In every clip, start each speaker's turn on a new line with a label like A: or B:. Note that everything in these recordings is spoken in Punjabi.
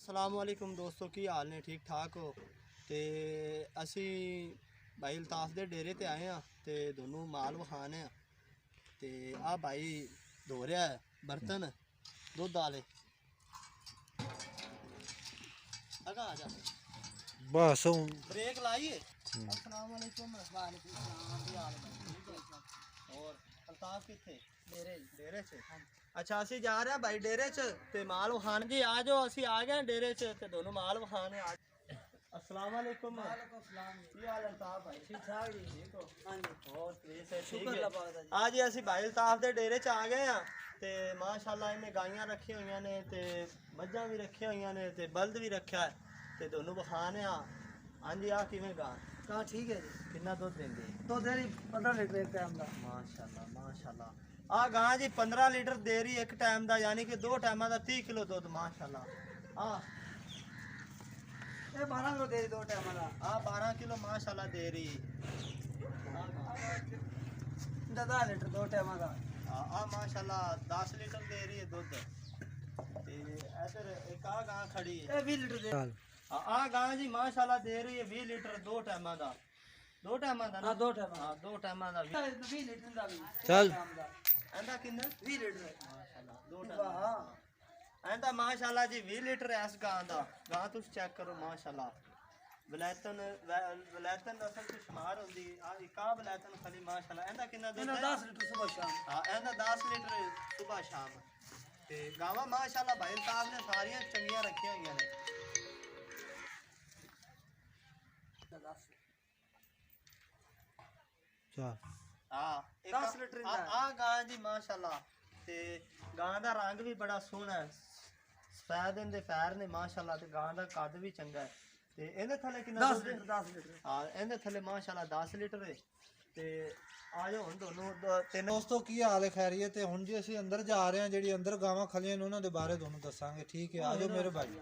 A: अस्सलामुअलैकुम दोस्तों की हाल ने ठीक ठाक हो। तो असी भाई अल्ताफ के डेरे ते आए हैं तो दोनों माल विखाने हैं। तो आ भाई धो रहा है बर्तन दुध आले अगा आ जा
B: बस
A: ब्रेक लाइए। अस्सलामुअलैकुम वालेकुम सलाम की हाल है और अल्ताफ किथे डेरे से। अच्छा असी जा रहे हैं भाई डेरे च ते माल विखान जी आ जाओ असी आ गए डेरे च ते दोनों माल विखाने आ। अस्सलाम वालेकुम की हाल अल्ताफ भाई ठीक ठाक जी ठीक हो हां जी और ठीक है। आज असी भाई अल्ताफ दे डेरे च आ गए हैं ते माशाल्लाह इन्हें गाइयां रखी हुई ने ते मज्जां भी रखी हुई ने ते बल्द भी रखा है ते दोनों विखाने आ। हां जी आ किवें गा
C: हाँ ठीक है जी।
A: कितना दुध देंगे?
C: तो दे रही 15 लीटर एक टाइम का।
A: माशाल्लाह माशाल्लाह आ गां जी 15 लीटर दे रही एक टाइम का यानी कि 2 टाइम का 30 किलो दुध माशाल्लाह। आ
C: ये 12 किलो दे रही 2 टाइम का।
A: आ 12 किलो माशाल्लाह दे रही।
C: 10 लीटर 2 टाइम का।
A: आ माशाल्लाह 10 लीटर दे रही है दुध। ते इधर एक आ गां खड़ी है
C: ये 20 लीटर दे।
A: आ गां जी माशाल्लाह दे रही है 20 लीटर 2 टाइम का। 2 टाइम का ना?
C: हाँ 2 टाइम।
A: हां 2 टाइम का
C: 20 लीटर का भी।
B: चल
A: एंदा किन्ना
C: 20 लीटर।
A: माशाल्लाह 2 टाइम
C: हां।
A: एंदा माशाल्लाह जी 20 लीटर इस गां दा। गां तुस चेक करो माशाल्लाह वलैतन असल तो शुमार होंदी आ इका वलैतन खाली माशाल्लाह एंदा किन्ना दुध
C: इन्हें
A: है?
C: 10 लीटर सुबह शाम।
A: हां एंदा 10 लीटर सुबह शाम ते गावां माशाल्लाह भाई साहब ने सारियां चंगियां रखी हुई ने।
B: चल
A: हां
C: 10 लीटर
A: आ गां जी माशाल्लाह ते गां दा रंग भी बड़ा सोहना है सफेद इनदे पैर ने माशाल्लाह ते गां दा कद भी चंगा है ते इहदे थले किन्ना
C: 10
A: दुध है?
C: Litre 10 litre.
A: हां इहदे थले माशाल्लाह 10 लीटर है ते आजो हुन दोनों तीन
B: दोस्तों की हाल है खैरियत है। हुन जी ਅਸੀਂ ਅੰਦਰ ਜਾ ਰਹੇ ਹਾਂ ਜਿਹੜੀ ਅੰਦਰ ਗਾਵਾਂ ਖਲੀਆਂ ਨੇ ਉਹਨਾਂ ਦੇ ਬਾਰੇ ਤੁਹਾਨੂੰ ਦੱਸਾਂਗੇ ਠੀਕ ਹੈ। ਆਜੋ ਮੇਰੇ ਭਾਈ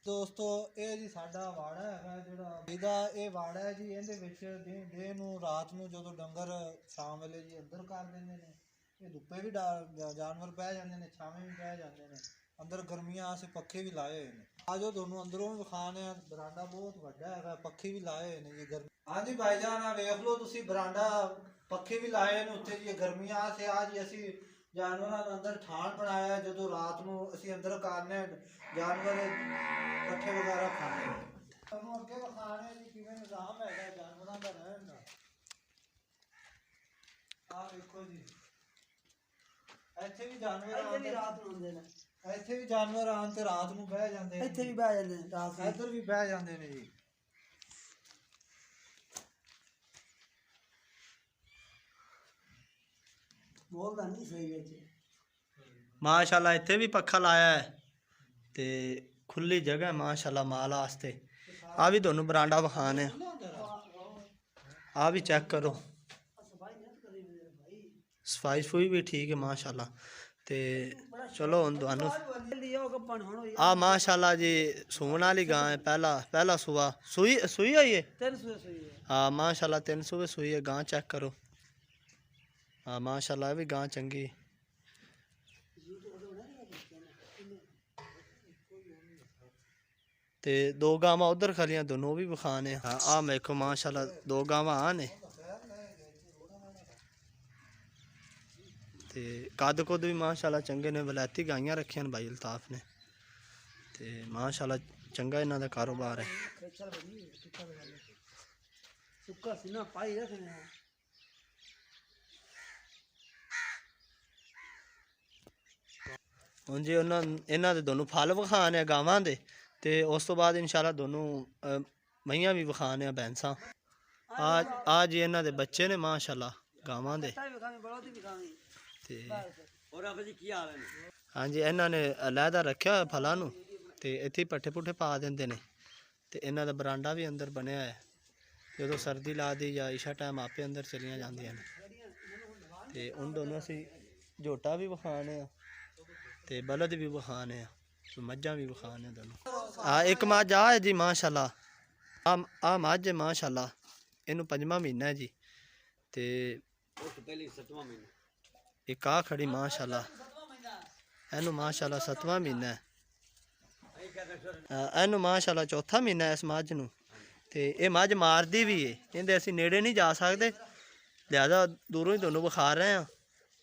B: ਦੋਸਤੋ ਇਹ ਜੀ ਸਾਡਾ ਵਾੜਾ ਹੈਗਾ ਜਿਹੜਾ ਇਹਦਾ ਇਹ ਵਾੜਾ ਹੈ ਜੀ ਇਹਦੇ ਵਿੱਚ ਦਿਨ ਨੂੰ ਰਾਤ ਨੂੰ ਜਦੋਂ ਡੰਗਰ ਸ਼ਾਮ ਵੇਲੇ ਜੀ ਅੰਦਰ ਕਰ ਦਿੰਦੇ ਨੇ ਇਹ ਧੁੱਪੇ ਵੀ ਜਾਨਵਰ ਬਹਿ ਜਾਂਦੇ ਨੇ ਛਾਵੇਂ ਵੀ ਬਹਿ ਜਾਂਦੇ ਨੇ ਅੰਦਰ ਗਰਮੀਆਂ ਆਸੇ ਪੱਖੇ ਵੀ ਲਾਏ ਹੋਏ ਨੇ। ਆਜੋ ਤੁਹਾਨੂੰ ਅੰਦਰੋਂ ਵਿਖਾਣੇ ਆ ਬਰਾਂਡਾ ਬਹੁਤ ਵੱਡਾ ਹੈਗਾ ਪੱਖੇ ਵੀ ਲਾਏ ਹੋਏ ਨੇ ਜੀ ਗਰਮੀ। ਹਾਂਜੀ ਭਾਈਜਾਨ ਆ ਵੇਖ ਲਓ ਤੁਸੀਂ ਬਰਾਂਡਾ पखे भी लाए ने उत्ते जी गर्मियां से आज असी जानवरों के अंदर ठाण बनाया जो रात को असी अंदर करने जानवर पट्ठे वगैरह खाने अगे विखाने जी किवें निजाम है जानवरों का रहन का। आ देखो जी ਇੱਥੇ ਵੀ ਜਾਨਵਰ
C: भी रात ਨੂੰ ਹੁੰਦੇ ਨੇ।
B: ਇੱਥੇ ਵੀ ਜਾਨਵਰ ਆਣ ਤੇ ਰਾਤ ਨੂੰ ਬਹਿ ਜਾਂਦੇ ਨੇ।
C: ਇੱਥੇ ਵੀ ਬਹਿ ਜਾਂਦੇ ਨੇ ਰਾਤ ਨੂੰ।
B: ਇੱਧਰ ਵੀ ਬਹਿ ਜਾਂਦੇ ਨੇ ਜੀ।
C: ਬੋਲਦਾ ਨਹੀਂ ਸਹੀ ਵਿੱਚ।
A: माशाल्लाह इत्थे भी पक्खा लाया है ते खुली जगह है माशाल्लाह माल वास्ते। आ भी दोनों बरांडा विखाने आ भी चेक करो सफाई सुई भी ठीक है माशाल्लाह ते चलो हुन तुहानू आ माशाल्लाह जी सून वाली गां है पहला सुआ सुई सुई होई है
C: 300 सही है।
A: हाँ माशाल्लाह 300 सुई है गां चेक करो। हाँ माशाल्लाह भी गां चंगी ते 2 गावां उधर खलियां दोनों भी विखाने। हाँ आ देखो माशाल्लाह 2 गावां आ ने ते कद कुद भी माशाल्लाह चंगे ने वलैती गाइयां रखियां भाई अल्ताफ ने ते माशाल्लाह चंगा इन्हां दा कारोबार है।
C: सुक्का सीना पाई रखने।
A: हुन जी इन्हां दे दोनों फल विखाने गावां दे ते उस तो बाद इंशाल्लाह दोनों मईयां भी विखाने भैंसां। आज जी इन्हां दे बच्चे ने माशाल्लाह गावां दे ते
C: और आप जी की हाल है?
A: हाँ जी इन्हां ने अलहदा रखा होया फलां नूं ते इत्थे पट्ठे पुट्ठे पा दिंदे ने ते इन्हां दा बरांडा भी अंदर बनया है जो सर्दी ला दी या इशा टाइम आपे अंदर चलियां जांदियां ने ते उन दोनों असी झोटा भी विखाने ते बलद भी विखाने मज्जां भी विखाने दोनों। हाँ एक मझ आ है जी माशाल्लाह आ मझ है माशाल्लाह इनू 5वां महीना है जी ते एक आ खड़ी माशाल्लाह इनू माशाल्लाह 7वां महीना है ਇਹਨੂੰ ਮਾਸ਼ਾਅੱਲਾ ਚੌਥਾ ਮਹੀਨਾ ਇਸ ਮੱਝ ਨੂੰ ਤੇ ਇਹ ਮੱਝ ਮਾਰਦੀ ਵੀ ਏ ਇਹਦੇ ਅਸੀਂ ਨੇੜੇ ਨਹੀਂ ਜਾ ਸਕਦੇ ਲਿਆਦਾ ਦੂਰੋਂ ਹੀ ਤੁਹਾਨੂੰ ਵਿਖਾ ਰਹੇ ਆ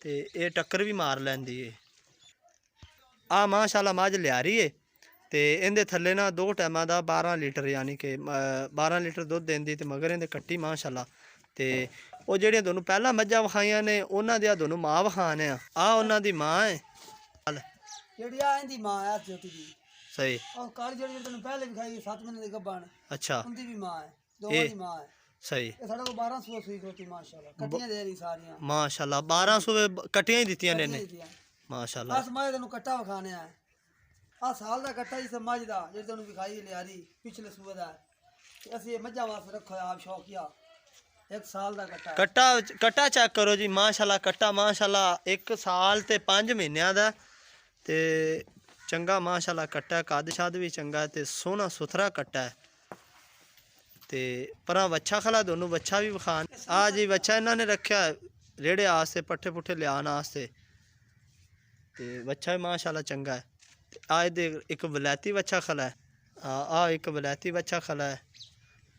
A: ਤੇ ਇਹ ਟੱਕਰ ਵੀ ਮਾਰ ਲੈਂਦੀ ਏ ਆ ਮਾਸ਼ਾਅੱਲਾ ਮੱਝ ਲਿਆਰੀ ਏ ਤੇ ਇਹਦੇ ਥੱਲੇ ਨਾ 2 ਟਾਈਮਾਂ ਦਾ 12 ਲੀਟਰ ਯਾਨੀ ਕਿ 12 ਲੀਟਰ ਦੁੱਧ ਦਿੰਦੀ ਤੇ ਮਗਰ ਇਹਦੇ ਕੱਟੀ ਮਾਸ਼ਾਅੱਲਾ ਤੇ ਉਹ ਜਿਹੜੀਆਂ ਤੁਹਾਨੂੰ ਪਹਿਲਾਂ ਮੱਝਾਂ ਵਿਖਾਈਆਂ ਨੇ ਉਹਨਾਂ ਦੀਆਂ ਤੁਹਾਨੂੰ ਮਾਂ ਵਿਖਾਣੇ ਆ ਉਹਨਾਂ ਦੀ ਮਾਂ ਹੈ
C: ਜਿਹੜੀ ਆ ਇਹਦੀ ਮਾਂ ਆ ਛੋਟੀ ਜੀ
A: ਸਹੀ
C: ਉਹ ਕਾਲੀ ਜਿਹੜੀ ਤੈਨੂੰ ਪਹਿਲੇ ਵਿਖਾਈ 7 ਮਹੀਨੇ ਦੀ ਗੱਭਣ
A: ਅੱਛਾ
C: ਉਹਦੀ ਵੀ ਮਾਂ ਹੈ ਦੋਵਾਂ ਦੀ ਮਾਂ ਹੈ
A: ਸਹੀ
C: ਇਹ ਸਾਡੇ ਕੋਲ 12 ਸੂਈ ਖੋਤੀ ਮਾਸ਼ਾਅੱਲਾ ਕੱਟੀਆਂ ਦੇ ਰਹੀ ਸਾਰੀਆਂ
A: ਮਾਸ਼ਾਅੱਲਾ 1200 ਕੱਟੀਆਂ ਹੀ ਦਿੱਤੀਆਂ ਨੇ ਇਹਨੇ ਮਾਸ਼ਾਅੱਲਾ
C: ਆ ਸਮਾਜ ਤੈਨੂੰ ਕੱਟਾ ਵਿਖਾਣੇ ਆ ਆ ਸਾਲ ਦਾ ਕੱਟਾ ਹੀ ਸਮਾਜ ਦਾ ਜਿਹੜੀ ਤੈਨੂੰ ਵਿਖਾਈ ਲਿਆਰੀ ਪਿਛਲੇ ਸੂਏ ਦਾ ਤੇ ਅਸੀਂ ਇਹ ਮੱਝਾਂ ਵਾਸਤੇ ਰੱਖੋ ਆਪ ਸ਼ੌਕੀਆ 1 ਸਾਲ ਦਾ ਕੱਟਾ
A: ਕੱਟਾ ਚੈੱਕ ਕਰੋ ਜੀ ਮਾਸ਼ਾਅੱਲਾ ਕੱਟਾ ਮਾਸ਼ਾਅੱਲਾ 1 ਸਾਲ ਤੇ 5 ਮਹੀਨਿਆਂ ਦਾ ਤੇ ਚੰਗਾ ਮਾਸ਼ਾਅੱਲਾ ਕੱਟਾ ਕੱਦ ਛੱਦ ਵੀ ਚੰਗਾ ਤੇ ਸੋਹਣਾ ਸੁਥਰਾ ਕੱਟਾ ਹੈ ਤੇ ਪਰਾਂ ਵੱਛਾ ਖਲਾ ਦੋਨੋਂ ਵੱਛਾ ਵੀ ਵਿਖਾਣ ਆ ਜੀ ਵੱਛਾ ਇਹਨਾਂ ਨੇ ਰੱਖਿਆ ਰੇੜੇ ਆਸਤੇ ਪੱਠੇ ਪੁੱਠੇ ਲਿਆਉਣ ਆਸਤੇ ਤੇ ਵੱਛਾ ਵੀ ਮਾਸ਼ਾਅੱਲਾ ਚੰਗਾ ਹੈ ਤੇ ਆ ਇਹਦੇ ਇੱਕ ਵਲੈਤੀ ਵੱਛਾ ਖਲਾ ਹੈ ਆ ਇੱਕ ਵਲੈਤੀ ਵੱਛਾ ਖਲਾ ਹੈ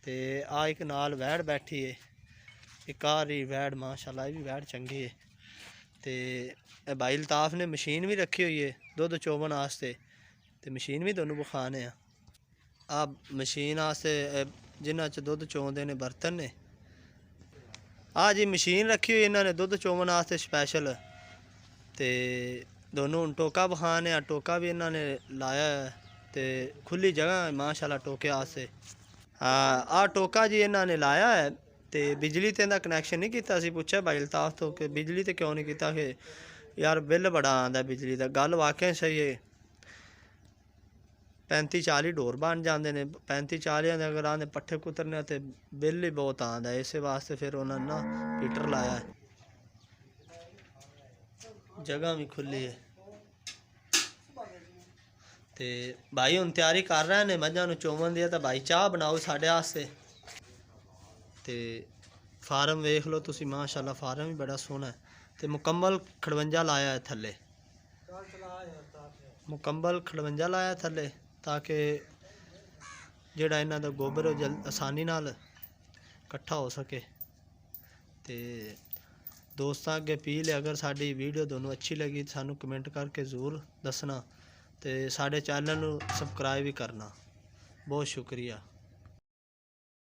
A: ਤੇ ਆ ਇੱਕ ਨਾਲ ਵੈੜ ਬੈਠੀ ਹੈ ਇੱਕ ਆ ਰਹੀ ਵੈੜ ਮਾਸ਼ਾਅੱਲਾ ਇਹ ਵੀ ਵੈੜ ਚੰਗੀ ਹੈ ਤੇ ਇਹ ਭਾਈ ਅਲਤਾਫ ਨੇ ਮਸ਼ੀਨ ਵੀ ਰੱਖੀ ਹੋਈ ਹੈ ਦੁੱਧ ਚੋਵਣ ਵਾਸਤੇ ਤੇ ਮਸ਼ੀਨ ਵੀ ਤੁਹਾਨੂੰ ਵਿਖਾਣੇ ਆ ਮਸ਼ੀਨ ਵਾਸਤੇ ਜਿਨ੍ਹਾਂ 'ਚ ਦੁੱਧ ਚੋਂਦੇ ਨੇ ਬਰਤਨ ਨੇ ਆ ਜੀ ਮਸ਼ੀਨ ਰੱਖੀ ਹੋਈ ਇਹਨਾਂ ਨੇ ਦੁੱਧ ਚੋਵਣ ਵਾਸਤੇ ਸਪੈਸ਼ਲ ਤੇ ਦੋਨੋਂ ਟੋਕਾ ਵਿਖਾਣੇ ਆ ਟੋਕਾ ਵੀ ਇਹਨਾਂ ਨੇ ਲਾਇਆ ਤੇ ਖੁੱਲੀ ਜਗ੍ਹਾ ਹੈ ਮਾਸ਼ਾਅੱਲਾ ਟੋਕੇ ਵਾਸਤੇ ਆ ਟੋਕਾ ਜੀ ਇਹਨਾਂ ਨੇ ਲਾਇਆ ਹੈ ਤੇ ਬਿਜਲੀ ਤੇ ਇਹਦਾ ਕਨੈਕਸ਼ਨ ਨਹੀਂ ਕੀਤਾ ਸੀ ਪੁੱਛਿਆ ਭਾਈ ਅਲਤਾਫ ਤੋਂ ਕਿ ਬਿਜਲੀ ਤੇ ਕਿਉਂ ਨਹੀਂ ਕੀਤਾ ਕਿ ਯਾਰ ਬਿੱਲ ਬੜਾ ਆਉਂਦਾ ਬਿਜਲੀ ਦਾ ਗੱਲ ਵਾਕਿਆ ਸਹੀ ਹੈ 35-40 ਢੋਰ ਬਣ ਜਾਂਦੇ ਨੇ 35-40 ਦੇ ਅਗਰ ਆਂਦੇ ਪੱਠੇ ਕੁਤਰਨੇ ਤੇ ਬਿੱਲ ਹੀ ਬਹੁਤ ਆਉਂਦਾ ਇਸੇ ਵਾਸਤੇ ਫਿਰ ਉਹਨਾਂ ਨੇ ਨਾ ਹੀਟਰ ਲਾਇਆ ਹੈ ਜਗ੍ਹਾ ਵੀ ਖੁੱਲੀ ਹੈ ਤੇ ਭਾਈ ਹੁਣ ਤਿਆਰੀ ਕਰ ਰਹੇ ਨੇ ਮੱਝਾਂ ਨੂੰ ਚੋਵਣ ਦੀ ਤਾਂ ਭਾਈ ਚਾਹ ਬਣਾਓ ਸਾਡੇ ਵਾਸਤੇ ਤੇ ਫਾਰਮ ਵੇਖ ਲਓ ਤੁਸੀਂ ਮਾਸ਼ਾਅੱਲਾ ਫਾਰਮ ਵੀ ਬੜਾ ਸੋਹਣਾ ਹੈ ਤੇ ਮੁਕੰਮਲ ਖੜਵੰਜਾ ਲਾਇਆ ਹੈ ਥੱਲੇ ਮੁਕੰਮਲ ਖੜਵੰਜਾ ਲਾਇਆ ਥੱਲੇ ਤਾਂ ਕਿ ਜਿਹੜਾ ਇਹਨਾਂ ਦਾ ਗੋਬਰ ਉਹ ਆਸਾਨੀ ਨਾਲ ਇਕੱਠਾ ਹੋ ਸਕੇ ਤੇ ਦੋਸਤਾਂ ਅੱਗੇ ਅਪੀਲ ਹੈ ਅਗਰ ਸਾਡੀ ਵੀਡੀਓ ਤੁਹਾਨੂੰ ਅੱਛੀ ਲੱਗੀ ਤਾਂ ਸਾਨੂੰ ਕਮੈਂਟ ਕਰਕੇ ਜ਼ਰੂਰ ਦੱਸਣਾ ਤੇ ਸਾਡੇ ਚੈਨਲ ਨੂੰ ਸਬਸਕ੍ਰਾਈਬ ਵੀ ਕਰਨਾ ਬਹੁਤ ਸ਼ੁਕਰੀਆ।